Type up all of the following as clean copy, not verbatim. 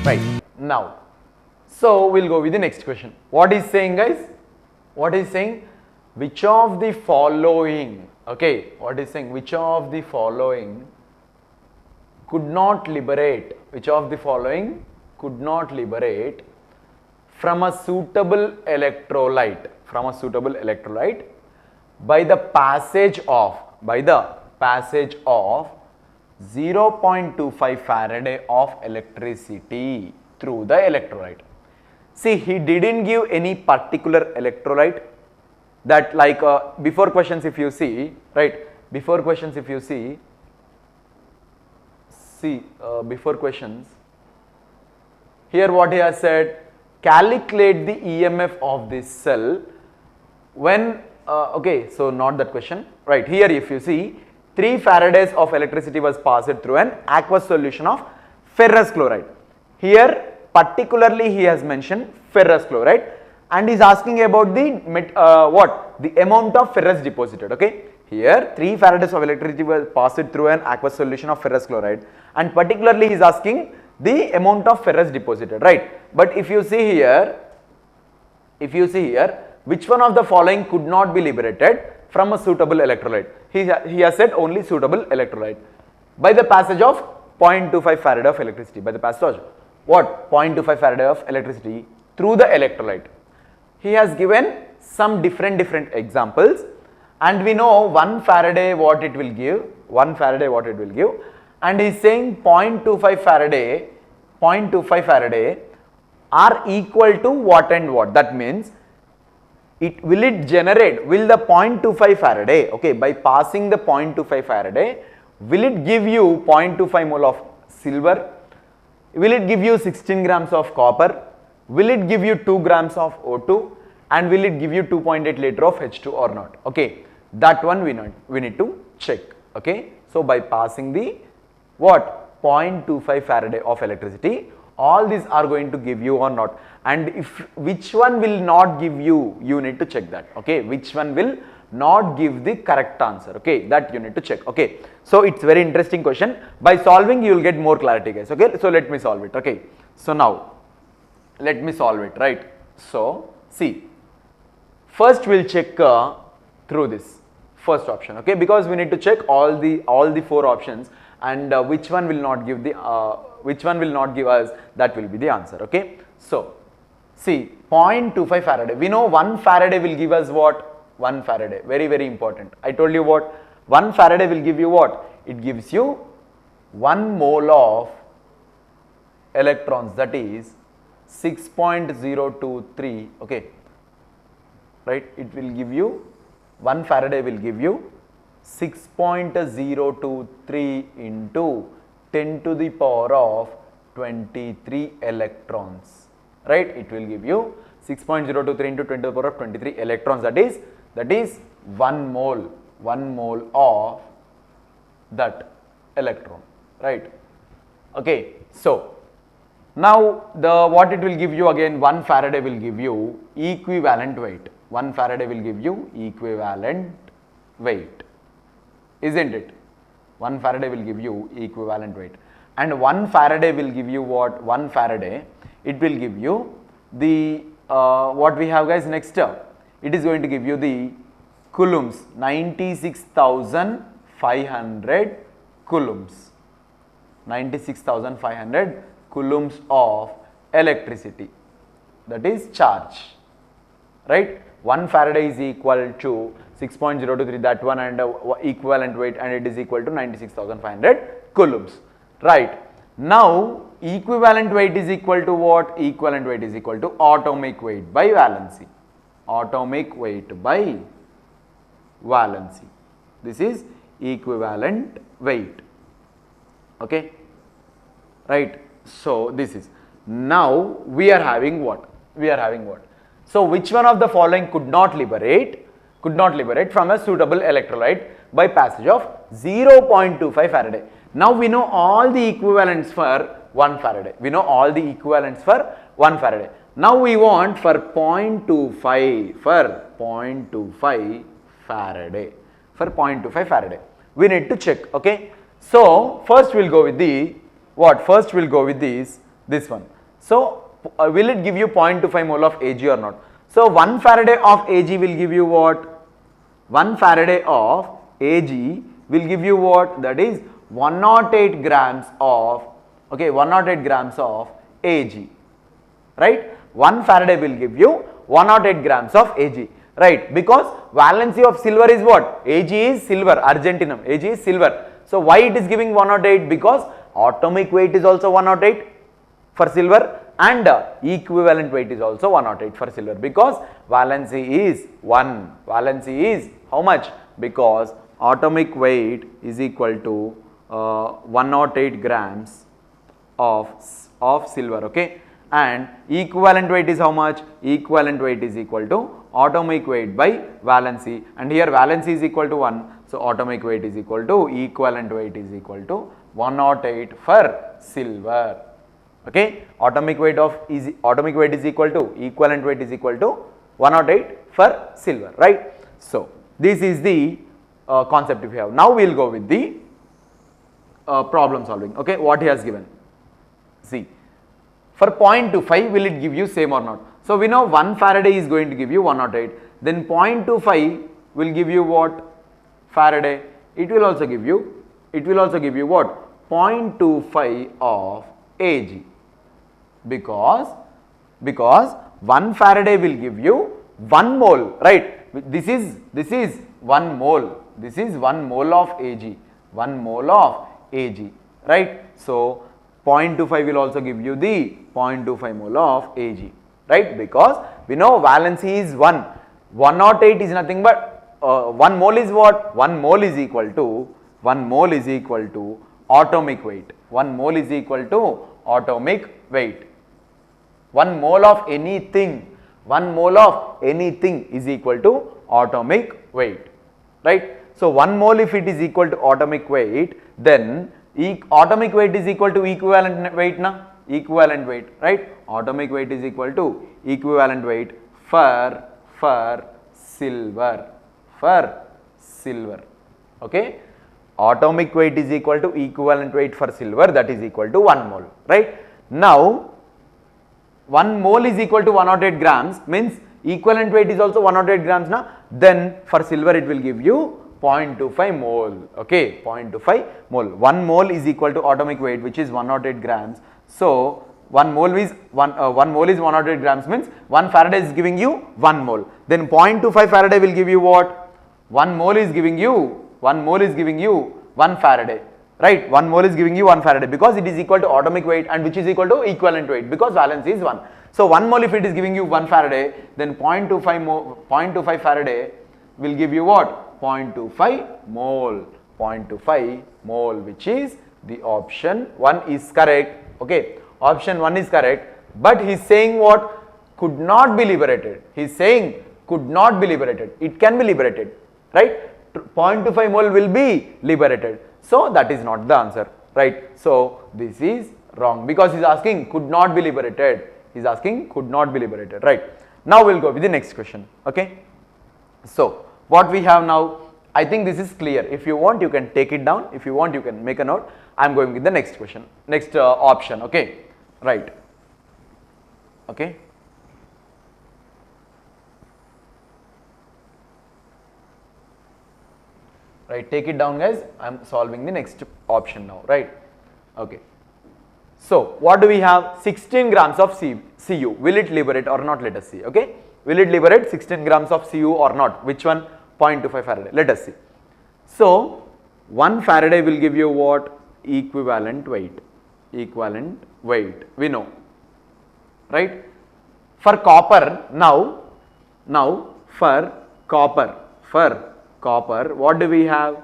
Right. Now, so we'll go with the next question. What is saying, guys? What is saying? Which of the following, okay, what is saying? Which of the following could not liberate, which of the following could not liberate from a suitable electrolyte, by the passage of 0.25 Faraday of electricity through the electrolyte. See, he didn't give any particular electrolyte. That like before questions if you see, right, before questions if you see, before questions, here what he has said, calculate the EMF of this cell when, okay, so not that question, right, here if you see, 3 Faradays of electricity was passed through an aqueous solution of ferrous chloride. Here particularly he has mentioned ferrous chloride, and is asking about the the amount of ferrous deposited. Okay, here 3 Faradays of electricity was passed through an aqueous solution of ferrous chloride, and particularly he is asking the amount of ferrous deposited, right? But if you see here, which one of the following could not be liberated from a suitable electrolyte? He has said only suitable electrolyte by the passage of 0.25 Faraday of electricity, by the passage of what? 0.25 Faraday of electricity through the electrolyte. He has given some different examples, and we know 1 Faraday what it will give, and he is saying 0.25 Faraday are equal to what and what. That means will the 0.25 Faraday, okay, by passing the 0.25 Faraday, will it give you 0.25 mole of silver? Will it give you 16 grams of copper? Will it give you 2 grams of O2? And will it give you 2.8 liter of H2 or not? Okay, that one we need to check. Okay, so by passing the 0.25 Faraday of electricity, all these are going to give you or not, and if which one will not give you, you need to check that. Okay, which one will not give the correct answer, okay, that you need to check. Okay, so it's very interesting question. By solving you will get more clarity, guys. Okay, so let me solve it. Okay, so now let me solve it, right? So see, first we'll check through this first option, okay, because we need to check all the 4 options, and which one will not give the which one will not give us, that will be the answer. Okay, so see, 0.25 Faraday, we know 1 Faraday will give us what? 1 Faraday, very important. I told you what 1 Faraday will give you what? It gives you 1 mole of electrons, that is 6.023, okay, right? It will give you 1 Faraday will give you 6.023 into 10 to the power of 23 electrons, right? It will give you 6.023 into 10 to the power of 23 electrons, that is 1 mole of that electron, right? Okay, so now what it will give you again, 1 Faraday will give you equivalent weight. 1 Faraday will give you equivalent weight, isn't it? 1 Faraday will give you equivalent weight, and 1 Faraday will give you what? 1 Faraday, it will give you the what we have, guys, next it is going to give you the coulombs, 96,500 coulombs, 96,500 coulombs of electricity, that is charge, right? 1 Faraday is equal to 6.023, that one, and equivalent weight, and it is equal to 96,500 coulombs, right? Now equivalent weight is equal to what? Equivalent weight is equal to atomic weight by valency, atomic weight by valency. This is equivalent weight, okay, right? So this is, now we are having what? So which one of the following could not liberate from a suitable electrolyte by passage of 0.25 Faraday? Now we know all the equivalents for 1 Faraday. Now we want for 0.25 Faraday. We need to check. Okay. So first we'll go with the what? First we'll go with this one. So will it give you 0.25 mole of Ag or not? So 1 Faraday of Ag will give you what? 1 Faraday of Ag will give you what? That is 108 grams of, okay, 108 grams of Ag, right? 1 Faraday will give you 108 grams of Ag, right? Because valency of silver is what? Ag is silver, argentinum, Ag is silver. So why it is giving 108? Because atomic weight is also 108 for silver and equivalent weight is also 108 for silver, because valency is 1. Valency is how much? Because atomic weight is equal to 108 grams of silver, okay, and equivalent weight is how much? Equivalent weight is equal to atomic weight by valency, and here valency is equal to 1, so atomic weight is equal to equivalent weight is equal to 108 for silver, okay. Atomic weight is equal to equivalent weight is equal to 108 for silver, right? So this is the concept if you have. Now we will go with the problem solving, okay. What he has given, see, for 0.25 will it give you same or not? So we know 1 Faraday is going to give you 108, then 0.25 will give you what? Faraday. It will also give you what? 0.25 of Ag, because 1 Faraday will give you 1 mole, right? This is 1 mole. This is 1 mole of Ag. 1 mole of Ag, right? So 0.25 will also give you the 0.25 mole of Ag, right? Because we know valency is 1. 108 is nothing but 1 mole is what? 1 mole is equal to atomic weight. 1 mole is equal to atomic weight. 1 mole of anything is equal to atomic weight, right? So 1 mole if it is equal to atomic weight, then atomic weight is equal to equivalent weight, na? Equivalent weight, right? Atomic weight is equal to equivalent weight for silver, okay. Atomic weight is equal to equivalent weight for silver, that is equal to 1 mole, right? Now 1 mole is equal to 108 grams, means equivalent weight is also 108 grams, na? Then for silver it will give you 0.25 mole, okay, 0.25 mole. 1 mole is equal to atomic weight, which is 108 grams. So 1 mole is 108 grams, means 1 Faraday is giving you 1 mole. Then 0.25 Faraday will give you what? 1 mole is giving you 1 Faraday, right? 1 mole is giving you 1 Faraday, because it is equal to atomic weight, and which is equal to equivalent weight, because valency is 1. So 1 mole if it is giving you 1 Faraday, then 0.25 Faraday will give you what? 0.25 mole, which is the option 1 is correct, okay. Option 1 is correct, but he is saying what? Could not be liberated. He is saying could not be liberated. It can be liberated, right? 0.25 mole will be liberated. So that is not the answer, right? So this is wrong, because he is asking could not be liberated. He is asking could not be liberated, right? Now we will go with the next question, okay. So what we have now, I think this is clear. If you want, you can take it down. If you want, you can make a note. I am going with the next question, next option, okay, right, okay. Right, take it down guys, I am solving the next option now, right, okay. So what do we have? 16 grams of Cu, will it liberate or not? Let us see, okay. Will it liberate 16 grams of Cu or not? Which one? 0.25 Faraday, let us see. So 1 Faraday will give you what? Equivalent weight, we know, right. For copper, now for copper, what do we have?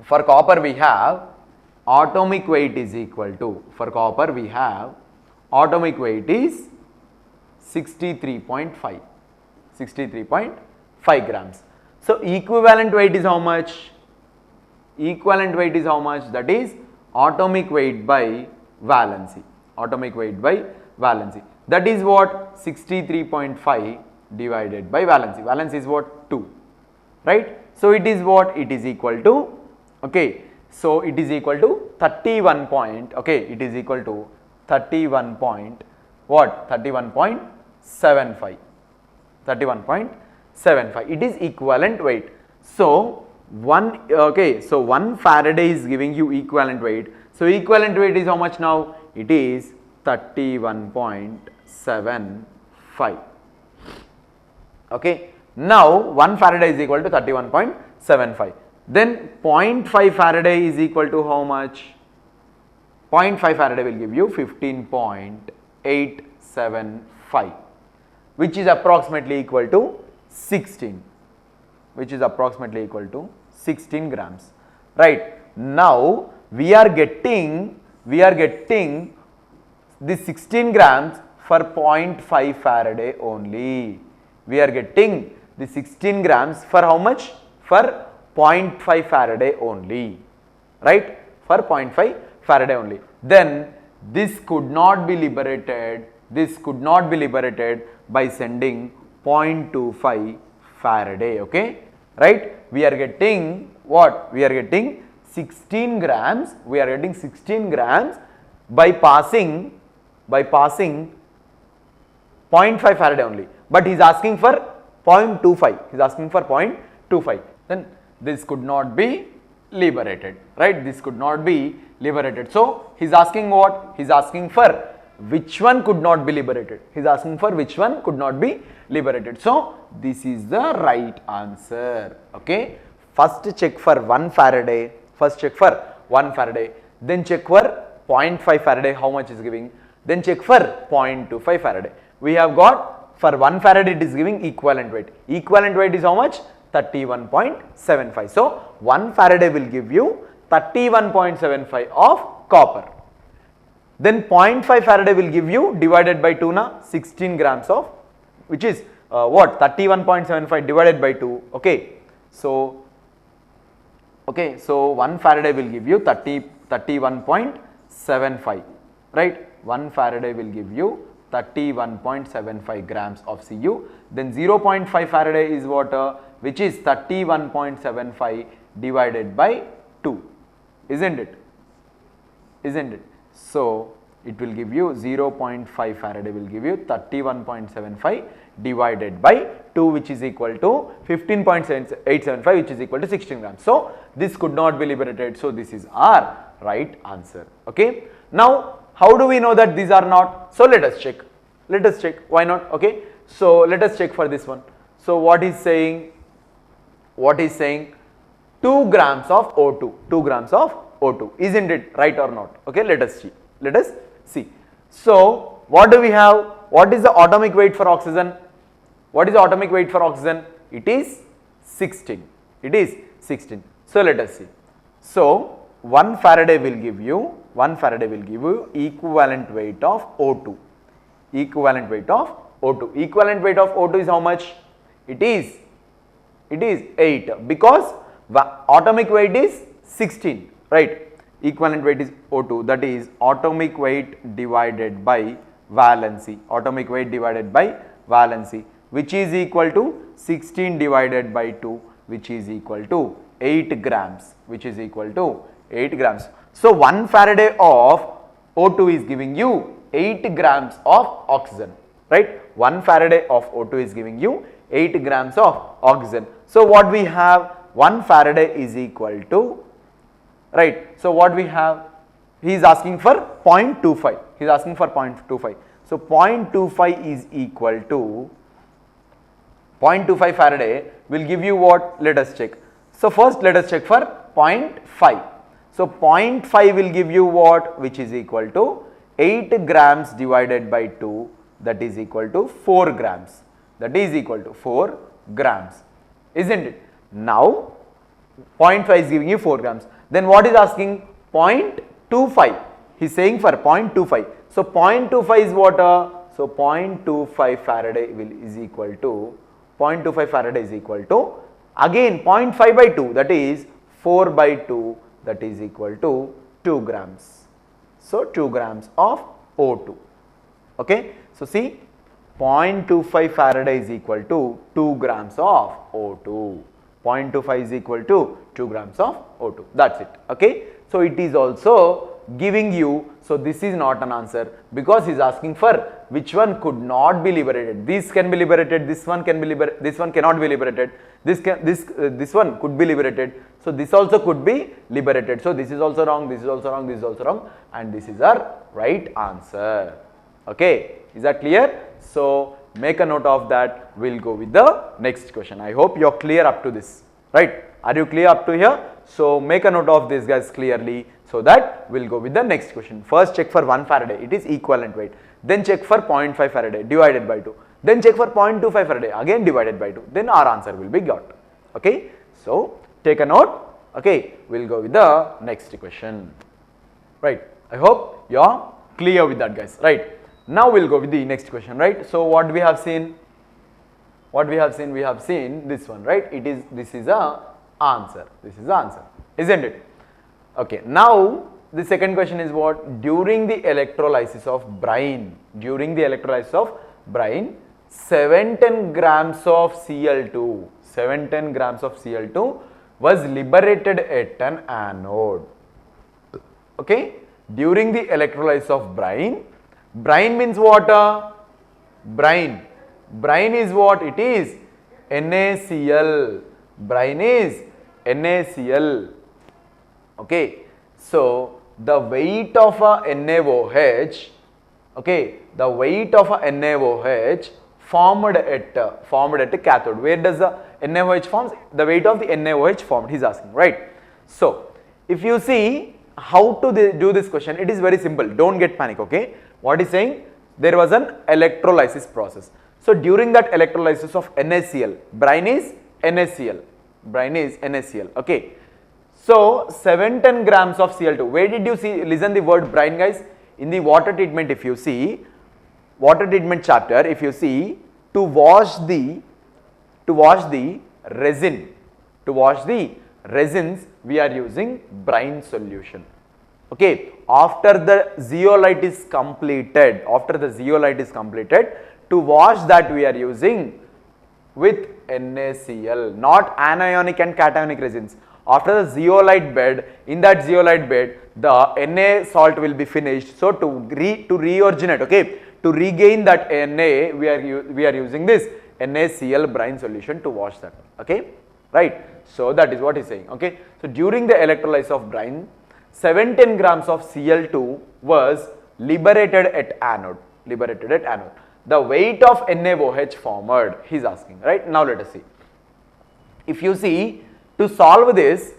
For copper we have atomic weight is equal to, for copper we have atomic weight is 63.5 grams. So equivalent weight is how much? Equivalent weight is how much? That is atomic weight by valency. Atomic weight by valency. That is what? 63.5 divided by valency. Valency is what? 2. Right? So it is what? It is equal to, okay. So it is equal to 31 point, okay. It is equal to 31 point what? 31.75. 31.75. It is equivalent weight. So one so 1 Faraday is giving you equivalent weight. So equivalent weight is how much now? It is 31.75. Okay. Now 1 Faraday is equal to 31.75. Then 0.5 Faraday is equal to how much? 0.5 Faraday will give you 15.875, which is approximately equal to 16, which is approximately equal to 16 grams. Right. Now we are getting the 16 grams for 0.5 Faraday only. We are getting the 16 grams for how much? For 0.5 Faraday only, right? For 0.5 Faraday only. Then this could not be liberated. This could not be liberated by sending 0.25 Faraday. Okay, right? We are getting what? We are getting 16 grams. We are getting 16 grams by passing 0.5 Faraday only. But he is asking for 0.25. He is asking for 0.25. Then this could not be liberated, right? This could not be liberated. So he is asking what? He is asking for which one could not be liberated. He is asking for which one could not be liberated. So this is the right answer. Okay. First check for 1 Faraday. First check for 1 Faraday. Then check for 0.5 Faraday. How much is giving? Then check for 0.25 Faraday. We have got for 1 Faraday it is giving equivalent weight. Equivalent weight is how much? 31.75. So 1 Faraday will give you 31.75 of copper. Then 0.5 Faraday will give you divided by 2 na 16 grams of, which is what? 31.75 divided by 2. Okay. So 1 Faraday will give you 31.75, right? 1 Faraday will give you 31.75 grams of Cu. Then 0.5 Faraday is water, which is 31.75 divided by 2, isn't it? Isn't it? So it will give you 0.5 Faraday will give you 31.75 divided by 2, which is equal to 15.875, which is equal to 16 grams. So this could not be liberated. So this is our right answer. Okay. Now how do we know that these are not? So let us check. Let us check. Why not? Okay. So let us check for this one. So what is saying? What is saying? 2 grams of O2. 2 grams of O2. Isn't it right or not? Okay. Let us see. Let us see. So what do we have? What is the atomic weight for oxygen? What is the atomic weight for oxygen? It is 16. It is 16. So let us see. So 1 Faraday will give you equivalent weight of O2. Equivalent weight of O2. Equivalent weight of O2 is how much? It is 8, because atomic weight is 16, right? Equivalent weight is O2, that is atomic weight divided by valency. Atomic weight divided by valency, which is equal to 16 divided by 2, which is equal to 8 grams, which is equal to 8 grams. So 1 Faraday of O2 is giving you 8 grams of oxygen, right? 1 Faraday of O2 is giving you 8 grams of oxygen. So what we have? 1 Faraday is equal to, right? So what we have? He is asking for 0.25. He is asking for 0.25. So 0.25 is equal to 0.25 Faraday will give you what? Let us check. So first let us check for 0.5. So 0.5 will give you what? Which is equal to 8 grams divided by 2, that is equal to 4 grams. That is equal to 4 grams. Isn't it? Now 0.5 is giving you 4 grams. Then what is asking? 0.25. He is saying for 0.25. So 0.25 is water. So 0.25 Faraday is equal to 0.25 Faraday is equal to again 0.5 by 2, that is 4 by 2, that is equal to 2 grams. So 2 grams of O2. Okay. So see, 0.25 Faraday is equal to 2 grams of O2. 0.25 is equal to 2 grams of O2. That's it. Okay. So it is also giving you, so this is not an answer because he's asking for which one could not be liberated. This can be liberated, this one can be liberated, this one cannot be liberated, this one could be liberated, so this also could be liberated. So this is also wrong, this is also wrong, this is also wrong, and this is our right answer. Okay, is that clear? So make a note of that. We'll go with the next question. I hope you're clear up to this, right? Are you clear up to here? So make a note of this, guys, clearly, so that we'll go with the next question. First check for 1 Faraday, it is equivalent weight. Then check for 0.5 Faraday divided by 2. Then check for 0.25 Faraday, again divided by 2. Then our answer will be got. Okay, so take a note. Okay, we'll go with the next question. Right, I hope you're clear with that, guys. Right, now we'll go with the next question. Right, so what we have seen? What we have seen? We have seen this one, right? This is a answer. This is the answer, isn't it? Okay, now the second question is what? During the electrolysis of brine, 710 grams of Cl2, 710 grams of Cl2 was liberated at an anode. Okay, during the electrolysis of brine means water. Brine is what? It is NaCl. Brine is NaCl. Okay, so the weight of a NaOH, okay, the weight of a NaOH formed at a cathode. Where does the NaOH forms? The weight of the NaOH formed, he's asking, right? So if you see how to do this question, it is very simple. Don't get panic, okay? What is saying? There was an electrolysis process. So during that electrolysis of NaCl, brine is NaCl, okay. So 710 grams of Cl2. Where did you see? Listen the word brine, guys. In the water treatment, if you see, water treatment chapter, if you see, to wash the resins, we are using brine solution. Okay. After the zeolite is completed, to wash that we are using with NaCl, not anionic and cationic resins. After the zeolite bed, in that zeolite bed, the Na salt will be finished. So to reoriginate, okay, to regain that Na, we are using this NaCl brine solution to wash that. Okay, right? So that is what he's saying. Okay, so during the electrolysis of brine, 710 grams of Cl2 was liberated at anode. The weight of NaOH formed, he's asking, right? Now let us see. If you see, to solve this,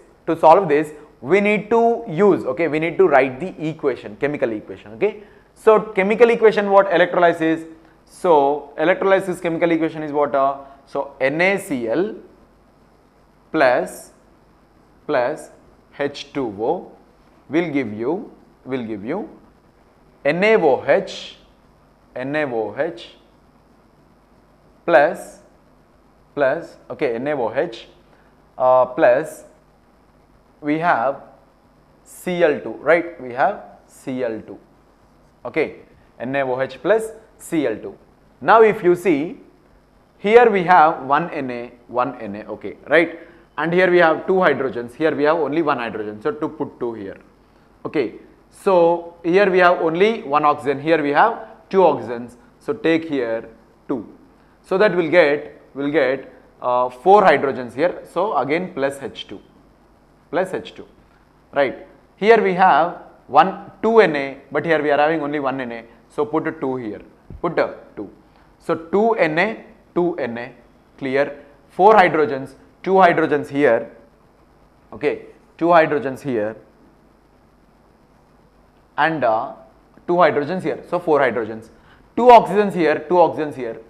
we need to use, okay, we need to write the equation, chemical equation, okay. So chemical equation, what? Electrolysis. So electrolysis chemical equation is what? So NaCl plus H2O will give you NaOH plus okay, NaOH plus we have Cl2, right? We have Cl2, okay, NaOH plus Cl2. Now if you see, here we have one Na, okay, right? And here we have two hydrogens, here we have only one hydrogen, so to put 2 here, okay. So here we have only one oxygen, here we have 2 oxygens, so take here 2. So that we'll get 4 hydrogens here, so again plus H2, right? Here we have 2 Na, but here we are having only 1 Na, so put a 2 here, put a 2. So 2 Na, clear. 4 hydrogens, 2 hydrogens here, okay, 2 hydrogens here, and 2 hydrogens here, so 4 hydrogens, 2 oxygens here,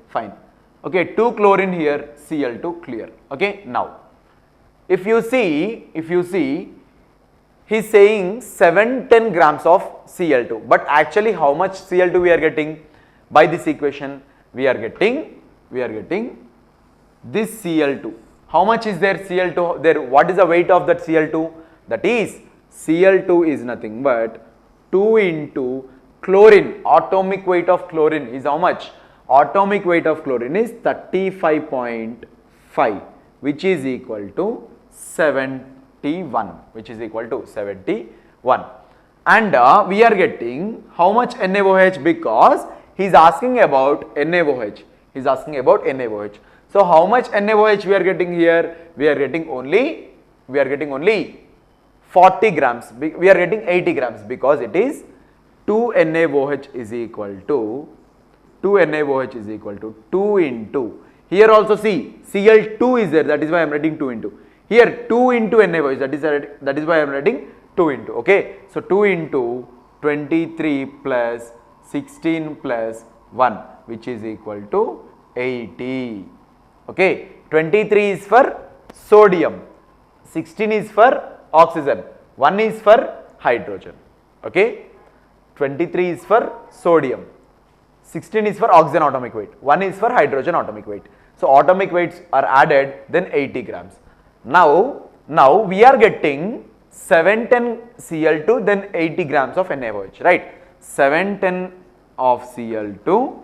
fine, okay, 2 chlorine here, Cl2, clear, okay. Now if you see, he's saying 710 grams of Cl2, but actually how much Cl2 we are getting? By this equation we are getting this Cl2. How much is there Cl2 there? What is the weight of that Cl2? That is, Cl2 is nothing but 2 into chlorine. Atomic weight of chlorine is how much? Atomic weight of chlorine is 35.5, which is equal to 71, and we are getting how much NaOH, because he is asking about NaOH. He is asking about NaOH. So how much NaOH we are getting here? We are getting only 40 grams. We are getting 80 grams because it is 2 NaOH is equal to 2 NaOH is equal to 2 into, here also see Cl2 is there, that is why I am writing 2 into, here 2 into NaOH, that is why I am writing 2 into, okay. So 2 into 23 plus 16 plus 1, which is equal to 80, okay. 23 is for sodium, 16 is for oxygen, 1 is for hydrogen, okay. 23 is for sodium, 16 is for oxygen atomic weight, 1 is for hydrogen atomic weight. So atomic weights are added, then 80 grams. Now we are getting 710 Cl2, then 80 grams of NaOH, right? 710 of Cl2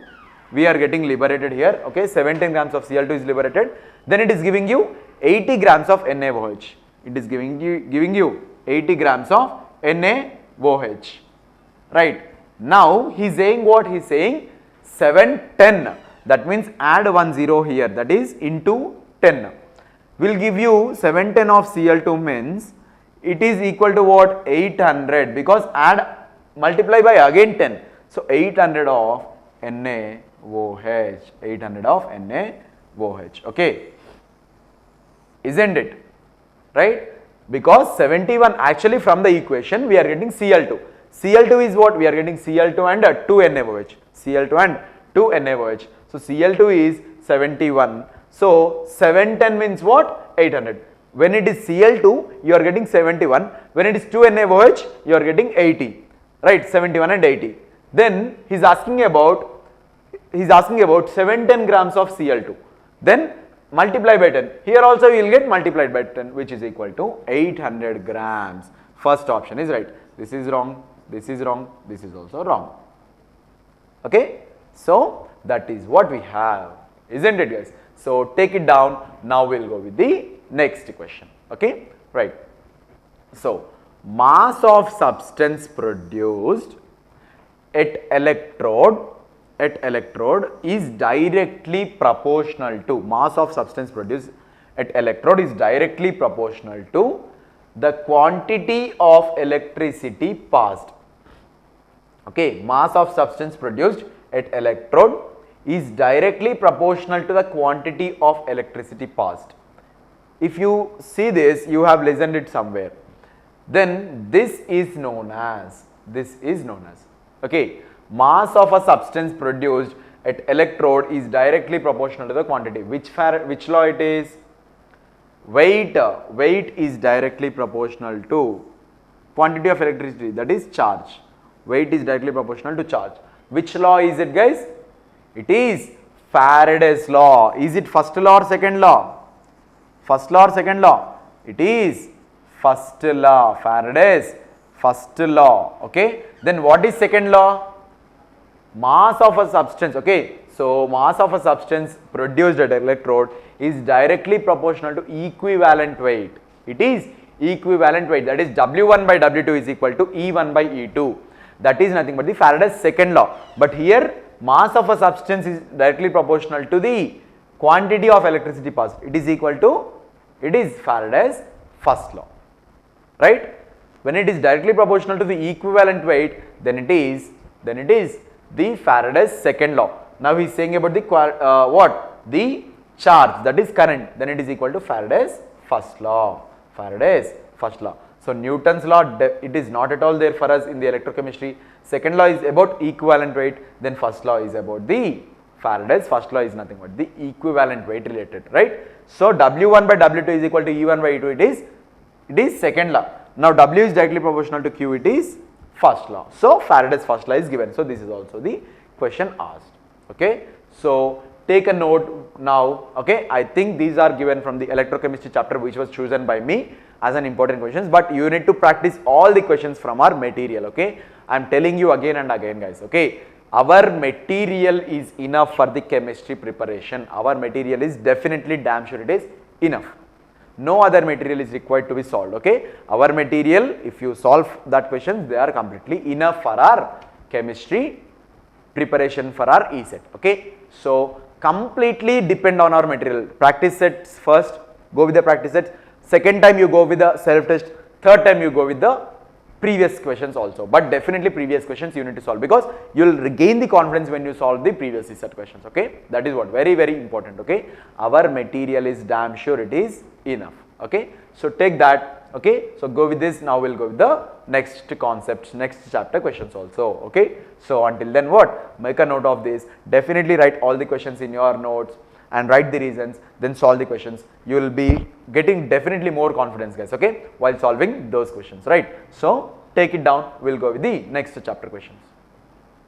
we are getting liberated here, okay. 710 grams of Cl2 is liberated, then it is giving you 80 grams of NaOH. It is giving you 80 grams of NaOH, right? Now he is saying what? He is saying 710, that means add 1 0 here, that is into 10 will give you 710 of Cl2 means it is equal to what? 800, because multiply by again 10. So 800 of NaOH, 800 of NaOH, okay, isn't it, right? Because 71, actually from the equation we are getting Cl2. Cl2 is what? We are getting Cl2 and 2 NaOH. Cl2 and 2 NaOH. So Cl2 is 71. So 710 means what? 800. When it is Cl2, you are getting 71. When it is 2 NaOH, you are getting 80. Right? 71 and 80. Then he is asking about 710 grams of Cl2. Then multiply by 10. Here also you will get multiplied by 10, which is equal to 800 grams. First option is right. This is wrong. This is wrong. This is also wrong. Okay. So that is what we have, isn't it, guys? So take it down. Now we'll go with the next question. Okay, right. So mass of substance produced at electrode is directly proportional to, mass of substance produced at electrode is directly proportional to the quantity of electricity passed. Okay, mass of substance produced at electrode is directly proportional to the quantity of electricity passed. If you see this, you have listened it somewhere. Then this is known as, okay, mass of a substance produced at electrode is directly proportional to the quantity. Which law it is? Weight is directly proportional to quantity of electricity, that is charge. Weight is directly proportional to charge. Which law is it, guys? It is Faraday's law. Is it first law or second law? First law or second law? It is first law, Faraday's first law. Okay. Then what is second law? Mass of a substance. Okay. So mass of a substance produced at electrode is directly proportional to equivalent weight. It is equivalent weight, that is W1 by W2 is equal to E1 by E2. That is nothing but the Faraday's second law. But here mass of a substance is directly proportional to the quantity of electricity passed. It is equal to, it is Faraday's first law, right? When it is directly proportional to the equivalent weight, then it is the Faraday's second law. Now he is saying about the the charge, that is current, then it is equal to Faraday's first law. Faraday's first law. So Newton's law, it is not at all there for us in the electrochemistry. Second law is about equivalent weight, then first law is about the Faraday's first law is nothing but the equivalent weight related, right? So W1 by W2 is equal to E1 by E2, it is second law. Now W is directly proportional to Q, it is first law. So Faraday's first law is given. So this is also the question asked. Okay. So take a note now. Okay. I think these are given from the electrochemistry chapter, which was chosen by me as an important questions, but you need to practice all the questions from our material. Okay. I am telling you again and again, guys. Okay. Our material is enough for the chemistry preparation. Our material is definitely damn sure it is enough. no other material is required to be solved. Okay, our material, if you solve that question, they are completely enough for our chemistry preparation for our ESET. Okay, so completely depend on our material. Practice sets first, go with the practice sets. Second time you go with the self test. Third time you go with the previous questions also, but definitely previous questions you need to solve, because you will regain the confidence when you solve the previous ESET questions. Okay, that is what very important. Okay, our material is damn sure it is enough. Okay, so take that. Okay, so go with this. Now we'll go with the next concepts, next chapter questions also. Okay, so until then, what, make a note of this, definitely write all the questions in your notes and write the reasons, then solve the questions. You will be getting definitely more confidence, guys, okay, while solving those questions, right? So take it down, we'll go with the next chapter questions.